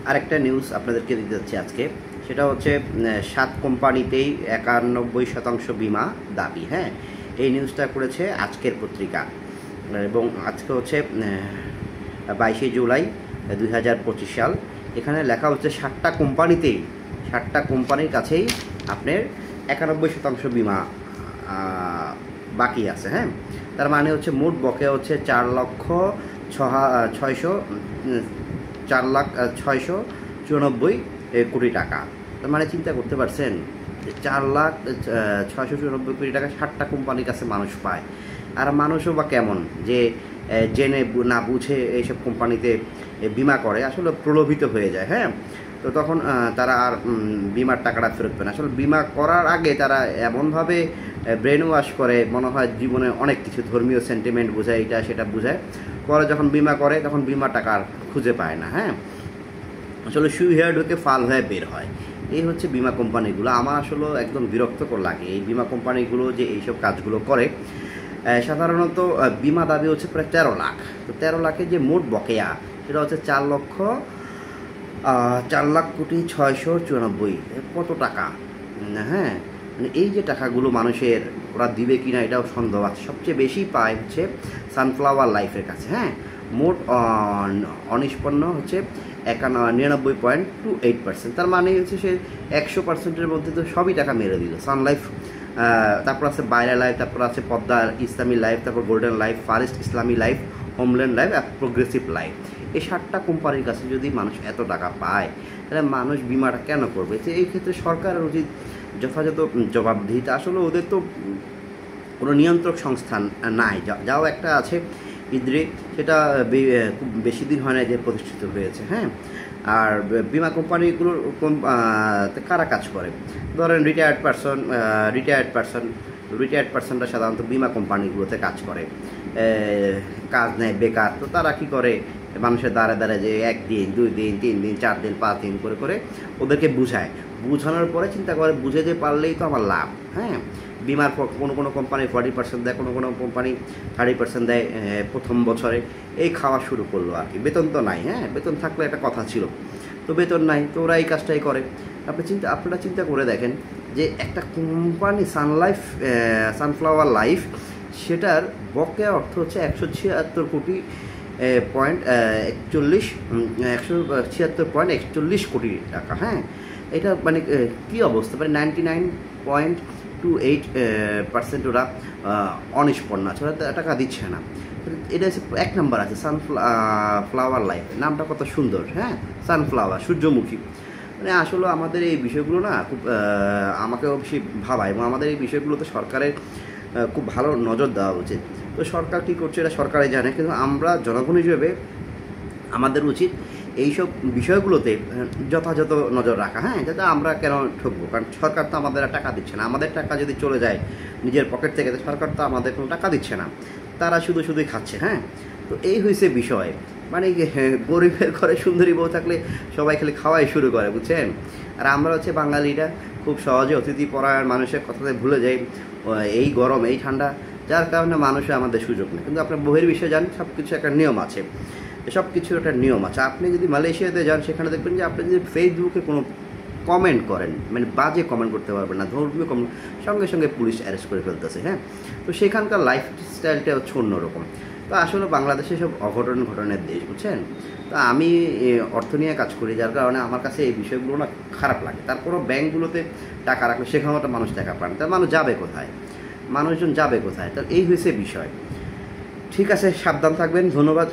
আরেকটা নিউজ আপনাদেরকে দিতে যাচ্ছি আজকে, সেটা হচ্ছে 7 কোম্পানিতেই 91% বিমা দাবি। হ্যাঁ, এই নিউজটা করেছে আজকের পত্রিকা এবং আজকে হচ্ছে 22শে জুলাই 2025 সাল। এখানে লেখা হচ্ছে 7টা কোম্পানির কাছেই আপনার 91% বিমা বাকি আছে। হ্যাঁ, তার মানে হচ্ছে মোট বকেয়া হচ্ছে 4,694 কোটি টাকা। তার মানে চিন্তা করতে পারছেন, 4,694 কোটি টাকা 7টা কোম্পানির কাছে মানুষ পায়। আর মানুষও বা কেমন যে জেনে না বুঝে এইসব কোম্পানিতে বিমা করে, আসলে প্রলোভিত হয়ে যায়। হ্যাঁ, তো তখন তারা আর বিমার টাকাটা ফেরত পায় না। আসলে বিমা করার আগে তারা এমনভাবে ব্রেন ওয়াশ করে, মনে হয় জীবনে অনেক কিছু ধর্মীয় সেন্টিমেন্ট বোঝায়, এটা সেটা বোঝায়, পরে যখন বিমা করে তখন বিমা টাকা আর খুঁজে পায় না। হ্যাঁ, আসলে শুই হয়ে ঢুকে ফাল হয়ে বের হয়। এই হচ্ছে বিমা কোম্পানিগুলো। আমার আসলে একদম বিরক্তকর লাগে এই বিমা কোম্পানিগুলো যে এইসব কাজগুলো করে। সাধারণত বিমা দাবি হচ্ছে প্রায় 13 লাখ। তো 13 লাখের যে মোট বকেয়া সেটা হচ্ছে 4,694,694 কত টাকা। হ্যাঁ, মানে এই যে টাকাগুলো মানুষের ওরা দিবে কিনা এটাও সন্দেহ আছে। সবচেয়ে বেশি পায় হচ্ছে সানফ্লাওয়ার লাইফের কাছে। হ্যাঁ, মোট অনিষ্পন্ন হচ্ছে 99.28%। তার মানে হচ্ছে সে 100%-এর মধ্যে তো সবই টাকা মেরে দিল। সান লাইফ, তারপর আছে বাইরা লাইফ, তারপর আছে পদ্মার ইসলামী লাইফ, তারপর গোল্ডেন লাইফ, ফারেস্ট ইসলামী life, homeland life, progressive life. এই 7টা কোম্পানির কাছে যদি মানুষ এত টাকা পায়, তাহলে মানুষ বিমাটা কেন করবে? তো এই ক্ষেত্রে সরকারের উচিত যথাযথ জবাবদিহিতা। আসলে ওদের তো কোনো নিয়ন্ত্রক সংস্থান নাই, যাও একটা আছে ইদ্রি, সেটা খুব বেশি দিন হয় না যে প্রতিষ্ঠিত হয়েছে। হ্যাঁ, আর বিমা কোম্পানিগুলোর কারা কাজ করে? ধরেন রিটায়ার্ড পার্সনরা সাধারণত বিমা কোম্পানিগুলোতে কাজ করে, কাজ নেয় বেকার। তো তারা কি করে, মানুষের দ্বারে দ্বারে যে 1 দিন 2 দিন 3 দিন 4 দিন 5 দিন করে করে ওদেরকে বুঝানোর পরে চিন্তা করে, বুঝে যে পারলেই তো আমার লাভ। হ্যাঁ, বিমার কোনো কোম্পানি 40% দেয়, কোনো কোম্পানি 30% দেয় প্রথম বছরে। এই খাওয়া শুরু করলো আর কি। বেতন তো নাই। হ্যাঁ, বেতন থাকলে একটা কথা ছিল, তো বেতন নাই, তো ওরা এই কাজটাই করে। আপনারা চিন্তা করে দেখেন যে একটা কোম্পানি সানফ্লাওয়ার লাইফ, সেটার বকেয়া অর্থ হচ্ছে 176 কোটি টাকা। হ্যাঁ, এটা মানে কী অবস্থা, মানে 99.28% ওরা অনিষ্পন্ন আছে, ওরা টাকা দিচ্ছে না। এটা হচ্ছে 1 নম্বর আছে সানফ্লাওয়ার লাইফ। নামটা কত সুন্দর। হ্যাঁ, সানফ্লাওয়ার, সূর্যমুখী। মানে আসলে আমাদের এই বিষয়গুলো না খুব আমাকেও বেশি ভাবায়, এবং আমাদের এই বিষয়গুলোতে সরকারের খুব ভালো নজর দেওয়া উচিত। তো সরকার কী করছে এটা সরকারই জানে, কিন্তু আমরা জনগণ হিসেবে আমাদের উচিত এইসব বিষয়গুলোতে যথাযথ নজর রাখা। হ্যাঁ, যাতে আমরা কেন ঠকবো, কারণ সরকার তো আমাদের টাকা দিচ্ছে না। আমাদের টাকা যদি চলে যায় নিজের পকেট থেকে, সরকার তো আমাদের কোনো টাকা দিচ্ছে না, তারা শুধুই খাচ্ছে। হ্যাঁ, তো এই হয়েছে বিষয়। মানে গরিবের ঘরে সুন্দরী বউ থাকলে সবাই খালি খাওয়াই শুরু করে, বুঝছেন? আর আমরা হচ্ছে বাঙালিরা খুব সহজে অতিথি পরায়ণ, মানুষের কথাতে ভুলে যাই। এই গরম, এই ঠান্ডা, যার কারণে মানুষের আমাদের সুযোগ নেই। কিন্তু আপনার বহির্বিশ্বে যান, সব কিছু একটা নিয়ম আছে, সব কিছুর একটা নিয়ম আছে। আপনি যদি মালয়েশিয়াতে যান, সেখানে দেখবেন যে আপনি যদি ফেসবুকে কোনো কমেন্ট করেন, মানে বাজে কমেন্ট করতে পারবেন না, ধর্মীয় কমেন্ট, সঙ্গে সঙ্গে পুলিশ অ্যারেস্ট করে ফেলতেছে। হ্যাঁ, তো সেখানকার লাইফ স্টাইলটা হচ্ছে অন্যরকম। তো আসলে বাংলাদেশে সব ঘটনের দেশ, বুঝছেন? তো আমি অর্থ নিয়ে কাজ করি, যার কারণে আমার কাছে এই বিষয়গুলো না খারাপ লাগে। তারপরও ব্যাঙ্কগুলোতে টাকা রাখলে সেখানেও একটা মানুষ টাকা পান, তার মানুষ যাবে কোথায়, মানুষজন যাবে কোথায়? তার এই হয়েছে বিষয়। ঠিক আছে, সাবধান থাকবেন। ধন্যবাদ।